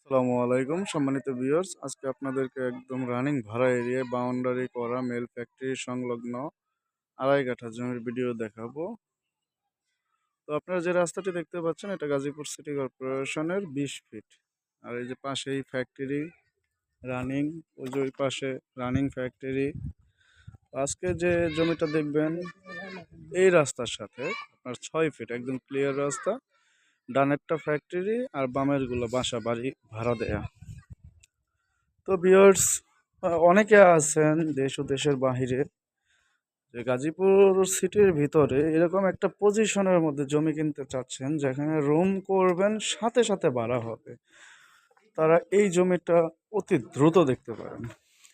আসসালামু আলাইকুম সম্মানিত ভিউয়ার্স, আজকে আপনাদেরকে একদম রানিং ভাড়া এরিয়ায় বাউন্ডারি করা মেল ফ্যাক্টরি সংলগ্ন আড়াই কাঠা জমির ভিডিও দেখাবো। তো আপনারা যে রাস্তাটি দেখতে পাচ্ছেন এটা গাজীপুর সিটি কর্পোরেশনের 20 ফিট। আর এই যে পাশেই ফ্যাক্টরি রানিং, ওই যে ওই পাশে রানিং ফ্যাক্টরি। আজকে যে জমিটা দেখবেন এই রাস্তার সাথে আপনার 6 ফিট একদম ক্লিয়ার রাস্তা। ডানেরটা ফ্যাক্টরি আর বামের গুলো বাসা বাড়ি ভাড়া দেয়া। তো ভিউয়ার্স, অনেকে আছেন দেশ ও দেশের বাহিরে যে গাজীপুর সিটির ভিতরে এরকম একটা পজিশনের মধ্যে জমি কিনতে চাচ্ছেন যেখানে রুম করবেন সাথে সাথে ভাড়া হবে। তারা এই জমিটা অতি দ্রুত দেখতে পারেন।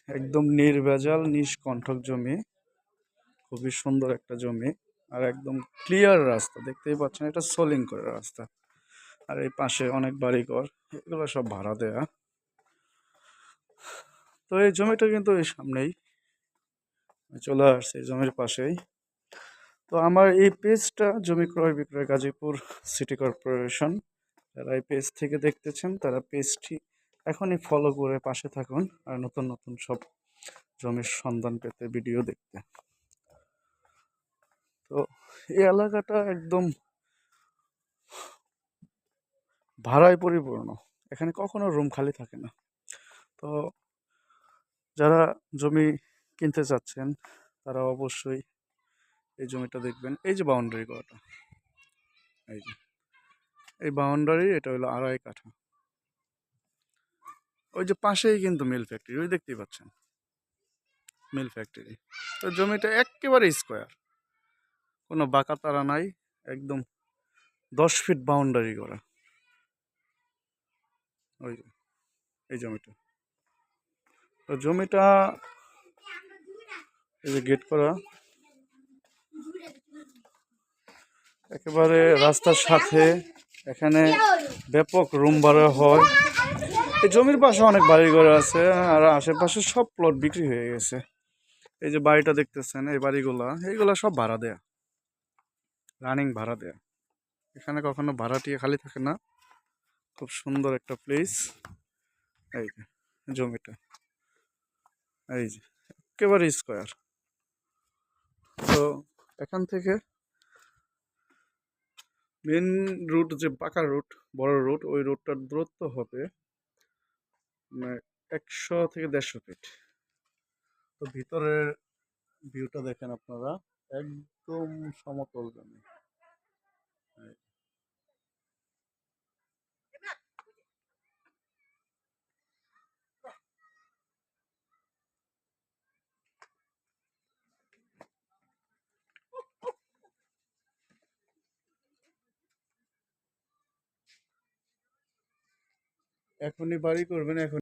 একদম নির্ভেজাল নিষ্কণ্টক জমি, খুবই সুন্দর একটা জমি। আর একদম ক্লিয়ার রাস্তা দেখতেই পাচ্ছেন, এটা সোলিং করে রাস্তা। আর এই পাশে অনেক বাড়িঘর, এগুলো সব ভাড়া দেয়া। তো এই জমিটা কিন্তু এই সামনেই, চলে আসছে এই জমির পাশেই। তো আমার এই পেজটা জমি ক্রয় বিক্রয় গাজীপুর সিটি কর্পোরেশন, যারা এই পেজ থেকে দেখতেছেন তারা পেজটি এখনই ফলো করে পাশে থাকুন আর নতুন নতুন সব জমির সন্ধান পেতে ভিডিও দেখতে। তো এই এলাকাটা একদম ভাড়ায় পরিপূর্ণ, এখানে কখনো রুম খালি থাকে না। তো যারা জমি কিনতে চাচ্ছেন তারা অবশ্যই এই জমিটা দেখবেন। এই যে বাউন্ডারি করাটা, এই যে এই বাউন্ডারি, এটা হলো আড়াই কাঠা। ওই যে পাশেই কিন্তু মিল ফ্যাক্টরি, ওই দেখতেই পাচ্ছেন মিল ফ্যাক্টরি। তো জমিটা একেবারে স্কোয়ার, কোনো বাঁকা তারা নাই, একদম 10 ফিট বাউন্ডারি করা। ওই যে এই জমিটা, তো জমিটা এই যে গেট করা, একেবারে রাস্তার সাথে। এখানে ব্যাপক রুম ভাড়া হয়। এই জমির পাশে অনেক বাড়িঘর আছে আর আশেপাশে সব প্লট বিক্রি হয়ে গেছে। এই যে বাড়িটা দেখতেছেন, এই বাড়িগুলা এইগুলা সব ভাড়া দেয়া, রানিং ভাড়া দেয়া। এখানে কখনো ভাড়াটিয়া খালি থাকে না। খুব সুন্দর একটা প্লেস। এই যে জমিটা, এই যে একেবারে স্কোয়ার। তো এখান থেকে মেন রুট, যে পাকা রুট, বড় রুট, ওই রুটটার দূরত্ব হবে 100 থেকে 150 ফিট। তো ভিতরের ভিউটা দেখেন আপনারা, একদম সমতল জমি। এখনই বাড়ি করবেন এখন।